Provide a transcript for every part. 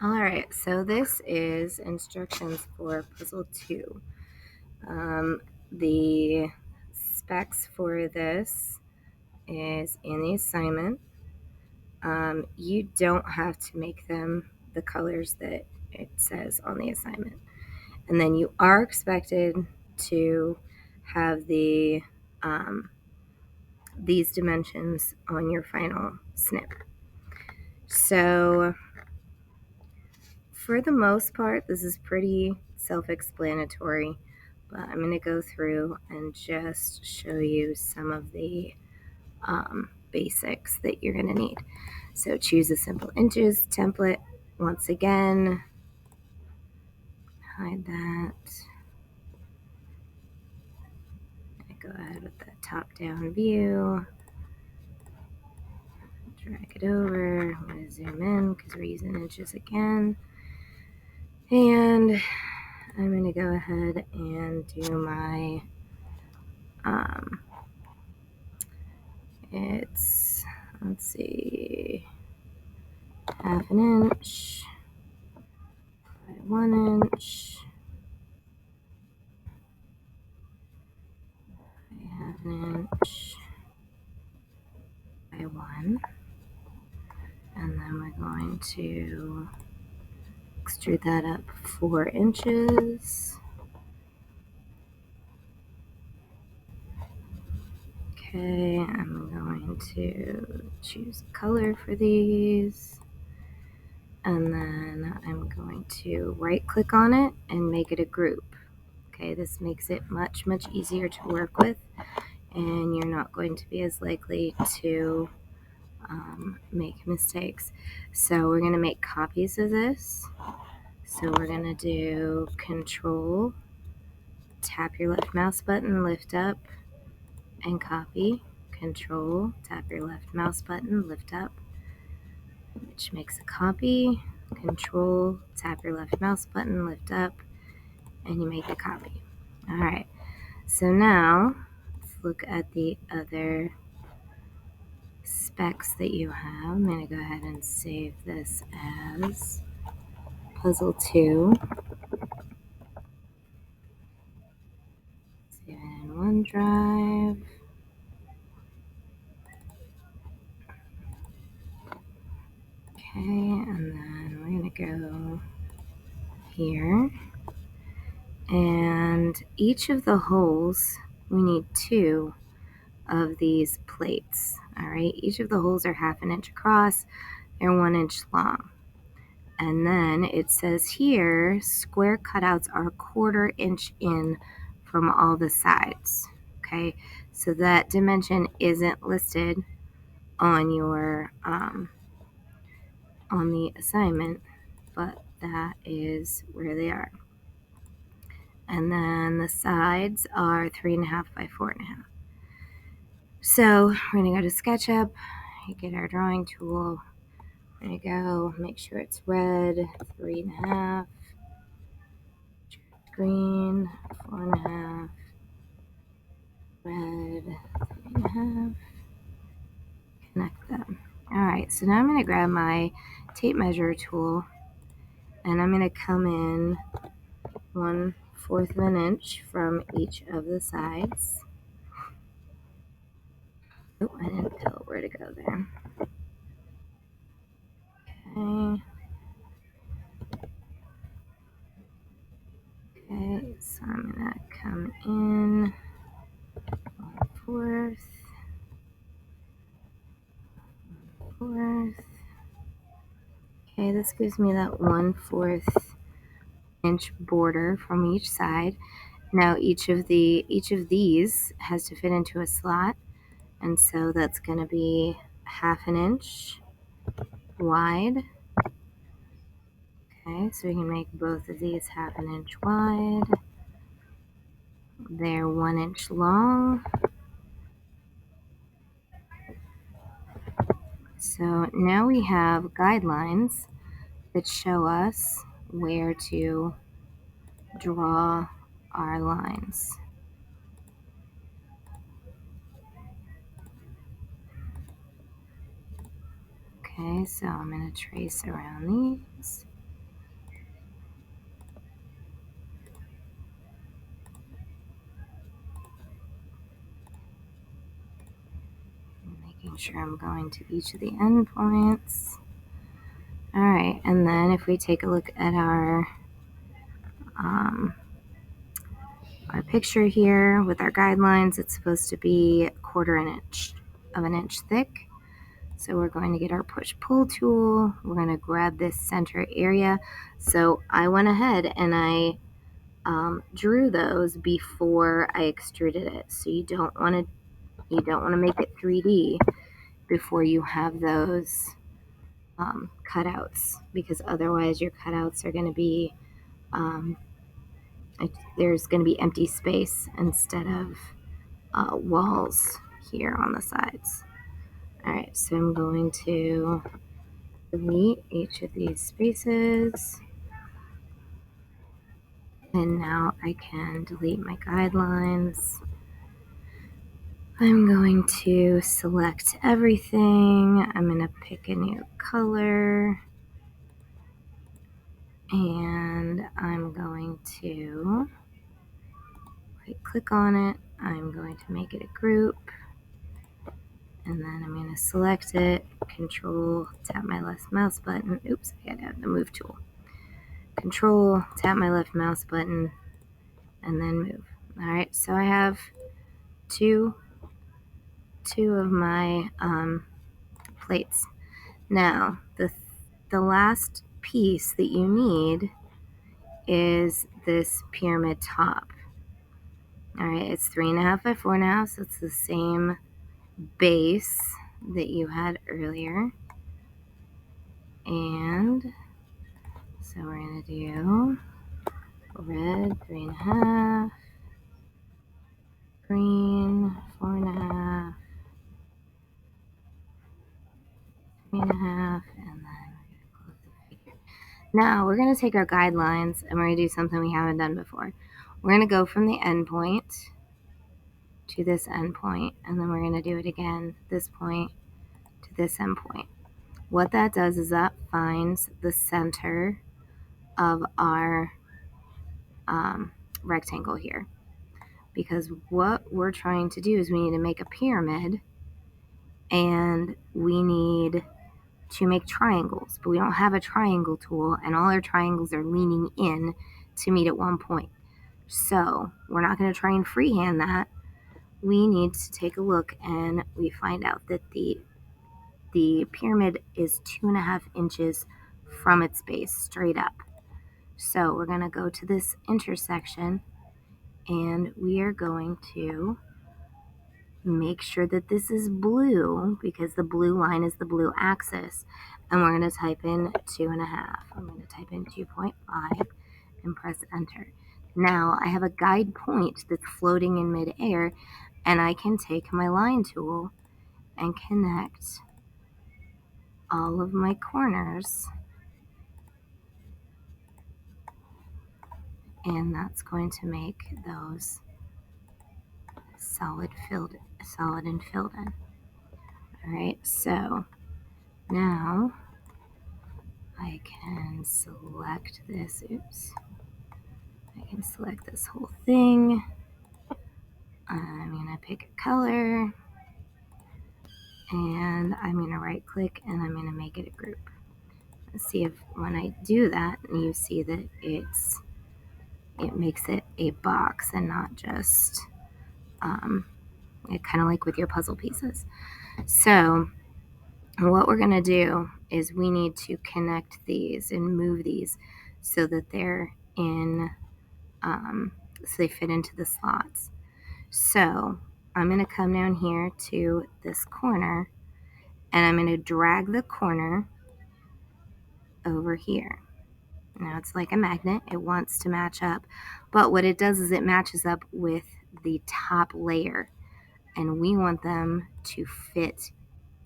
All right, so this is instructions for puzzle 2. The specs for this is in the assignment. You don't have to make them the colors that it says on the assignment. And then you are expected to have these dimensions on your final snip. So for the most part, this is pretty self-explanatory, but I'm going to go through and just show you some of the basics that you're going to need. So choose a simple inches template. Once again, hide that. I go ahead with the top-down view. Drag it over. I'm going to zoom in because we're using inches again. And I'm going to go ahead and do my it's, let's see, half an inch by 1 inch by half an inch by 1. And then we're going to extrude that up 4 inches. Okay, I'm going to choose a color for these. And then I'm going to right click on it and make it a group. Okay, this makes it much easier to work with, and you're not going to be as likely to make mistakes. So we're going to make copies of this. So we're going to do Control, tap your left mouse button, lift up, and copy. Control, tap your left mouse button, lift up, which makes a copy. Control, tap your left mouse button, lift up, and you make a copy. All right, so now let's look at the other specs that you have. I'm going to go ahead and save this as puzzle 2. Save it in OneDrive. Okay, and then we're going to go here. And each of the holes, we need 2 of these plates. All right, each of the holes are half an inch across, they're 1 inch long. And then it says here, square cutouts are 1/4 inch in from all the sides. Okay, so that dimension isn't listed on your on the assignment, but that is where they are. And then the sides are 3.5 by 4.5. So we're gonna go to SketchUp, get our drawing tool. We're gonna go, make sure it's red, 3.5, green, 4.5, red, 3.5, connect them. All right, so now I'm gonna grab my tape measure tool and I'm gonna come in 1/4 of an inch from each of the sides. Oh, I didn't tell it where to go there. Okay. Okay, so I'm gonna come in 1/4, 1/4. Okay, this gives me that 1/4 inch border from each side. Now each of these has to fit into a slot, and so that's going to be half an inch wide. Okay, so we can make both of these half an inch wide. They're 1 inch long. So now we have guidelines that show us where to draw our lines. Okay, so I'm going to trace around these. making sure I'm going to each of the endpoints. All right, and then if we take a look at our picture here with our guidelines, it's supposed to be 1/4 of an inch thick. So we're going to get our push-pull tool. We're going to grab this center area. So I went ahead and I drew those before I extruded it. So you don't want to make it 3D before you have those cutouts, because otherwise your cutouts are going to be there's going to be empty space instead of walls here on the sides. All right, so I'm going to delete each of these spaces. And now I can delete my guidelines. I'm going to select everything. I'm going to pick a new color. And I'm going to right click on it. I'm going to make it a group. And then I'm going to select it, Control, tap my left mouse button. Oops, I got to have the move tool. Control, tap my left mouse button, and then move. All right, so I have two of my plates. Now, the last piece that you need is this pyramid top. All right, it's 3.5 by 4.5, so it's the same base that you had earlier. And so we're gonna do red 3.5, green 4.5, 3.5, and then we're gonna close the figure. Now we're gonna take our guidelines and we're gonna do something we haven't done before. We're gonna go from the end point to this end point, and then we're gonna do it again, this point to this end point. What that does is that finds the center of our rectangle here, because what we're trying to do is we need to make a pyramid and we need to make triangles, but we don't have a triangle tool and all our triangles are leaning in to meet at one point. So we're not going to try and freehand that. We need to take a look and we find out that the pyramid is 2.5 inches from its base straight up. So we're going to go to this intersection and we are going to make sure that this is blue, because the blue line is the blue axis, and we're going to type in 2.5. I'm going to type in 2.5 and press enter. Now I have a guide point that's floating in midair, and I can take my line tool and connect all of my corners, and that's going to make those solid and filled in. All right, so now I can select this. Oops. I can select this whole thing. I'm gonna pick a color, and I'm gonna right click and I'm gonna make it a group. Let's see if when I do that, you see that it makes it a box and not just kind of like with your puzzle pieces. So what we're gonna do is we need to connect these and move these so that they're in, so they fit into the slots. So I'm gonna come down here to this corner and I'm gonna drag the corner over here. Now it's like a magnet, it wants to match up, but what it does is it matches up with the top layer, and we want them to fit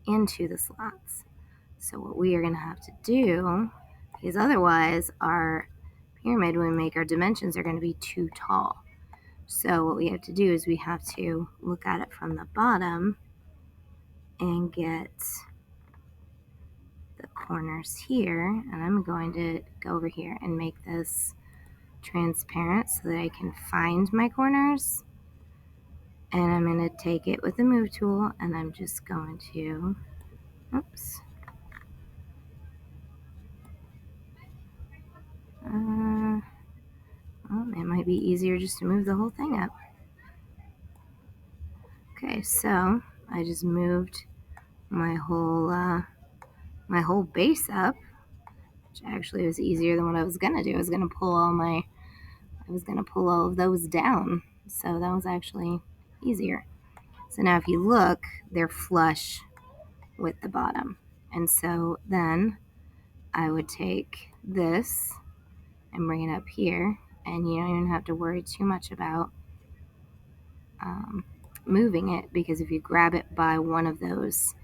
into the slots. So what we are going to have to do, because otherwise our pyramid, when we make our dimensions, are going to be too tall. So what we have to do is we have to look at it from the bottom and get the corners here. And I'm going to go over here and make this transparent so that I can find my corners. And I'm going to take it with the move tool, and I'm just going to, oops. Well, it might be easier just to move the whole thing up. Okay, so I just moved my whole base up, which actually was easier than what I was gonna do. I was gonna pull all of those down, so that was actually easier. So now if you look, they're flush with the bottom, and so then I would take this and bring it up here, and you don't even have to worry too much about moving it, because if you grab it by one of those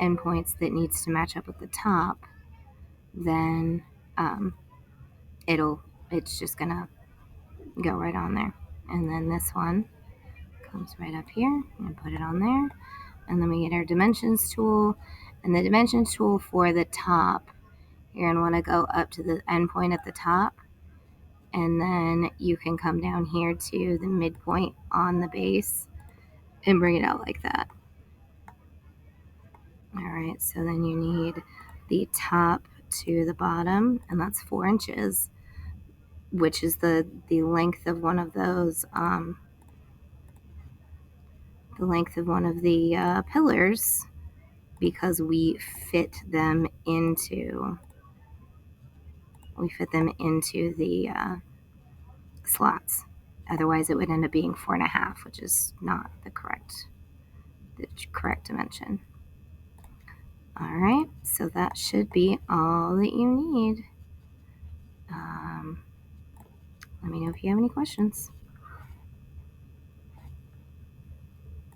endpoints that needs to match up with the top, then it's just gonna go right on there. And then this one comes right up here and put it on there. And then we get our dimensions tool, and the dimensions tool for the top, you're gonna wanna go up to the endpoint at the top, and then you can come down here to the midpoint on the base and bring it out like that. All right, so then you need the top to the bottom, and that's 4 inches, which is the length of one of those, the length of one of the pillars, because we fit them into the slots. Otherwise, it would end up being 4.5, which is not the correct dimension. All right, so that should be all that you need. Let me know if you have any questions.